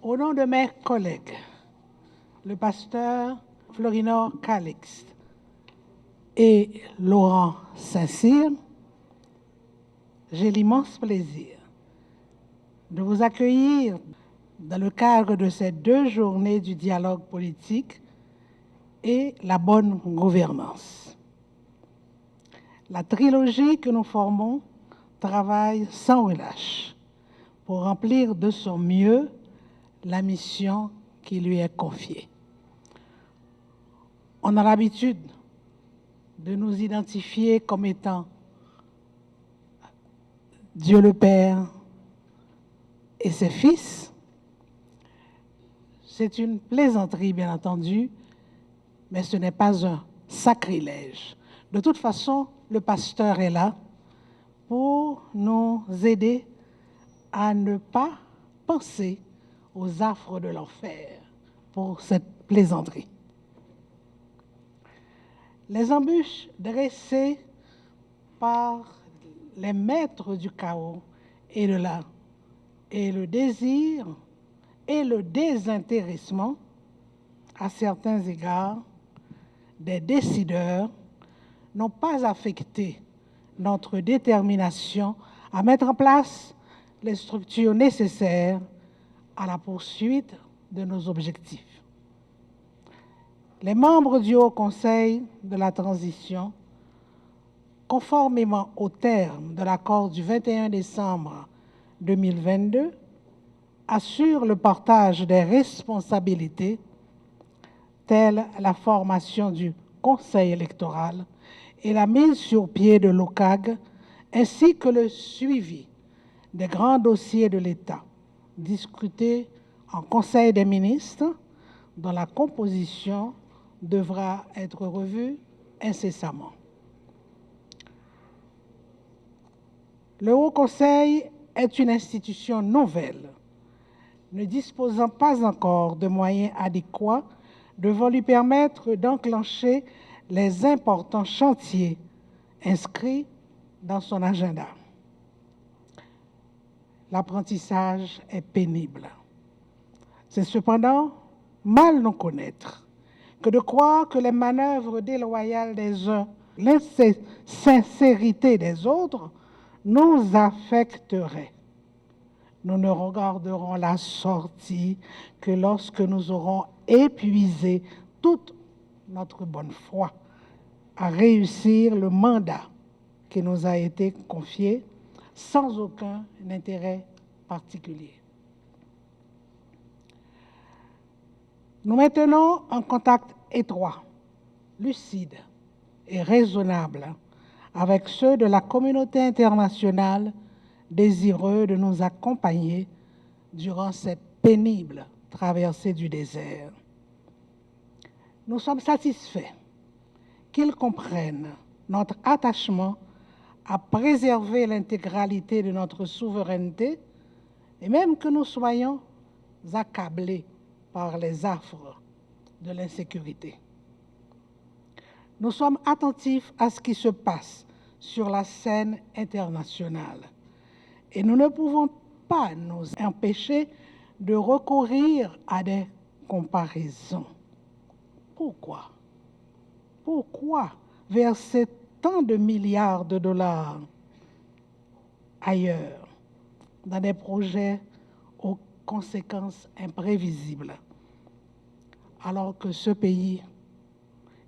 Au nom de mes collègues, le pasteur Florinor Calixte et Laurent Saint-Cyr, j'ai l'immense plaisir de vous accueillir dans le cadre de ces 2 journées du dialogue politique et la bonne gouvernance. La trilogie que nous formons travaille sans relâche pour remplir de son mieux la mission qui lui est confiée. On a l'habitude de nous identifier comme étant Dieu le Père et ses fils. C'est une plaisanterie, bien entendu, mais ce n'est pas un sacrilège. De toute façon, le pasteur est là pour nous aider à ne pas penser aux affres de l'enfer pour cette plaisanterie. Les embûches dressées par les maîtres du chaos et le désir et le désintéressement, à certains égards, des décideurs n'ont pas affecté notre détermination à mettre en place les structures nécessaires à la poursuite de nos objectifs. Les membres du Haut Conseil de la transition, conformément au terme de l'accord du 21 décembre 2022, assurent le partage des responsabilités, telles la formation du Conseil électoral et la mise sur pied de l'OCAG, ainsi que le suivi des grands dossiers de l'État, discutés en Conseil des ministres, dont la composition devra être revue incessamment. Le Haut Conseil est une institution nouvelle, ne disposant pas encore de moyens adéquats devant lui permettre d'enclencher les importants chantiers inscrits dans son agenda. L'apprentissage est pénible. C'est cependant mal nous connaître que de croire que les manœuvres déloyales des uns, l'insincérité des autres, nous affecteraient. Nous ne regarderons la sortie que lorsque nous aurons épuisé toute notre bonne foi à réussir le mandat qui nous a été confié sans aucun intérêt particulier. Nous maintenons un contact étroit, lucide et raisonnable avec ceux de la communauté internationale désireux de nous accompagner durant cette pénible traversée du désert. Nous sommes satisfaits qu'ils comprennent notre attachement à préserver l'intégralité de notre souveraineté et même que nous soyons accablés par les affres de l'insécurité. Nous sommes attentifs à ce qui se passe sur la scène internationale et nous ne pouvons pas nous empêcher de recourir à des comparaisons. Pourquoi? Pourquoi verser tant de milliards de dollars ailleurs, dans des projets aux conséquences imprévisibles, alors que ce pays,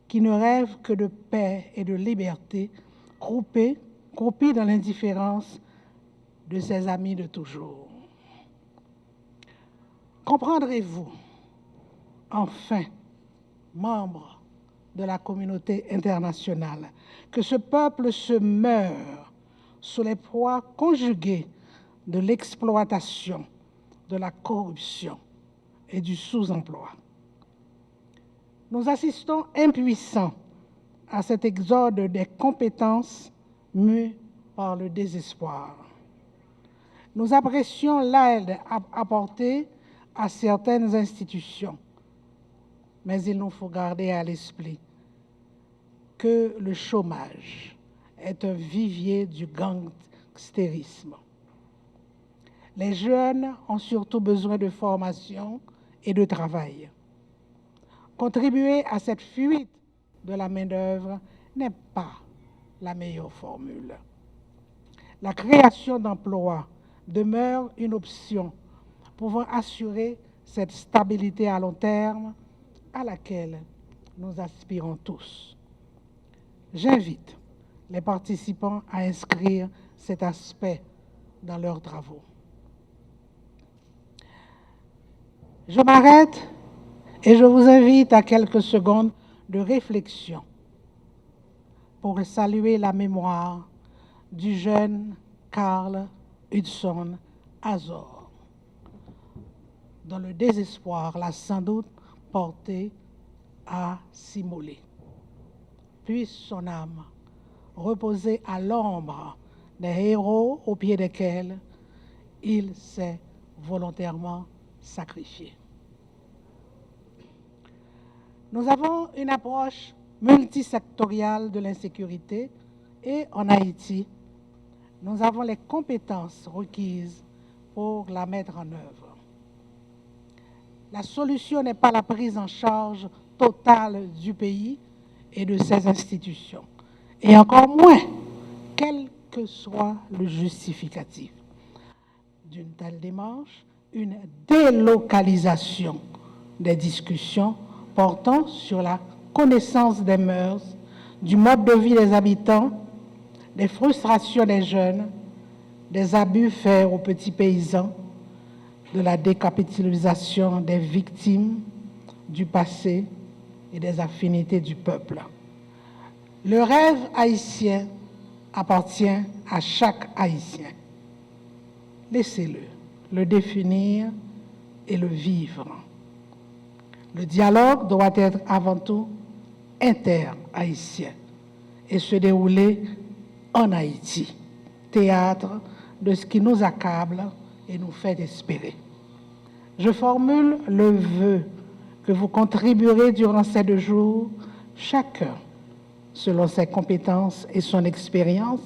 qui ne rêve que de paix et de liberté, croupit dans l'indifférence de ses amis de toujours? Comprendrez-vous, enfin, membres de la communauté internationale, que ce peuple se meurt sous les poids conjugués de l'exploitation, de la corruption et du sous-emploi? Nous assistons impuissants à cet exode des compétences mues par le désespoir. Nous apprécions l'aide apportée à certaines institutions, mais il nous faut garder à l'esprit que le chômage est un vivier du gangstérisme. Les jeunes ont surtout besoin de formation et de travail. Contribuer à cette fuite de la main-d'œuvre n'est pas la meilleure formule. La création d'emplois demeure une option pouvant assurer cette stabilité à long terme à laquelle nous aspirons tous. J'invite les participants à inscrire cet aspect dans leurs travaux. Je m'arrête et je vous invite à quelques secondes de réflexion pour saluer la mémoire du jeune Karl Hudson Azor, dont le désespoir l'a sans doute porté à s'immoler. Puisse son âme reposer à l'ombre des héros au pied desquels il s'est volontairement sacrifié. Nous avons une approche multisectorielle de l'insécurité et en Haïti, nous avons les compétences requises pour la mettre en œuvre. La solution n'est pas la prise en charge totale du pays et de ses institutions, et encore moins, quel que soit le justificatif d'une telle démarche, une délocalisation des discussions portant sur la connaissance des mœurs, du mode de vie des habitants, des frustrations des jeunes, des abus faits aux petits paysans, de la décapitalisation des victimes du passé et des affinités du peuple. Le rêve haïtien appartient à chaque Haïtien. Laissez-le le définir et le vivre. Le dialogue doit être avant tout inter-haïtien et se dérouler en Haïti, théâtre de ce qui nous accable et nous fait espérer. Je formule le vœu que vous contribuerez durant ces 2 jours, chacun, selon ses compétences et son expérience,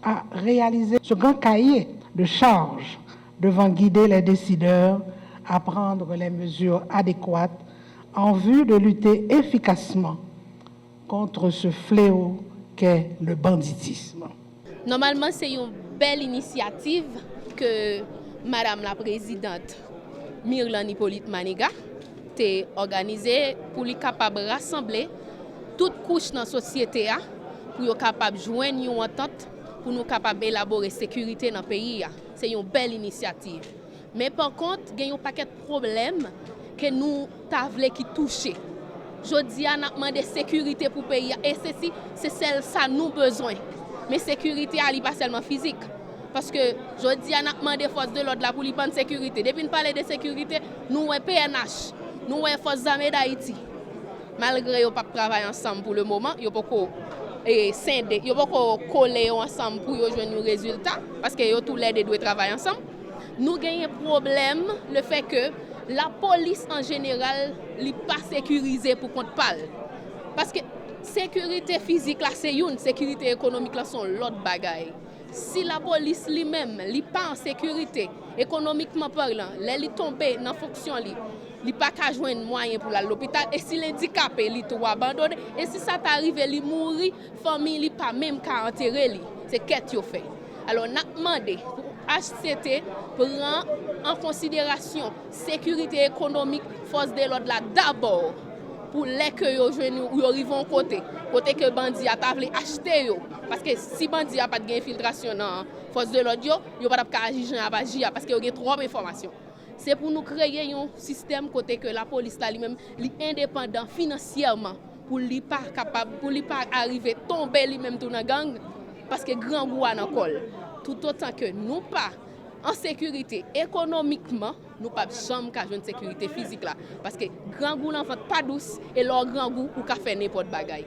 à réaliser ce grand cahier de charges devant guider les décideurs à prendre les mesures adéquates en vue de lutter efficacement contre ce fléau qu'est le banditisme. Normalement, c'est une belle initiative que Madame la Présidente Mirlan Hippolyte Maniga a organisée pour lui capable rassembler toutes couches dans la société pour être capable de joindre une entente pour nous capable d'élaborer la sécurité dans le pays. C'est une belle initiative. Mais par contre, il y a un paquet de problèmes que nous avons qui touchent. Je dis à nous demander sécurité pour le pays et ceci, c'est celle ça nous besoin. Mais sécurité n'est pas seulement physique. Parce que je dis à nous demander forces de l'ordre pour prendre sécurité. Depuis nous parler de sécurité, nous avons PNH, nous avons Forces armées d'Haïti. Malgré qu'ils ne travaillent pas ensemble pour le moment, ils ne peuvent pas coller ensemble pour jouer un résultat. Parce que tous les deux doivent travailler ensemble. Nous avons un problème, le fait que la police en général n'est pas sécurisée pour qu'on parle. Parce que sécurité physique, c'est une, sécurité économique, sont l'autre bagaille. Si la police lui-même n'est pas en sécurité, économiquement parlant, elle est tombée dans la fonction, il n'est pas qu'à joindre moyen pour aller à l'hôpital. Et si l'handicapé, il est abandonné. Et si ça t'arrive, il mourit, la famille n'est pas même qu'à enterrer. C'est qu'est-ce qu'il fait. Alors, on a demandé pour HCT prendre en considération sécurité économique, force de l'ordre là d'abord. Pour les que yo arrivent en côté que bandi a tavlé acheter yo parce que si bandi a pas de infiltration dans force de l'ordre yo pas agir parce que yo a trop d'informations. C'est pour nous créer un système côté que la police là lui-même li indépendant financièrement pour lui pas capable pour lui pas arriver tomber lui-même dans gang parce que grand goût en col tout autant que nous pas en sécurité économiquement, nous ne pouvons jamais avoir une sécurité physique là. Parce que grand goût n'en fait pas douce et leur grand goût ou faire n'importe bagaille.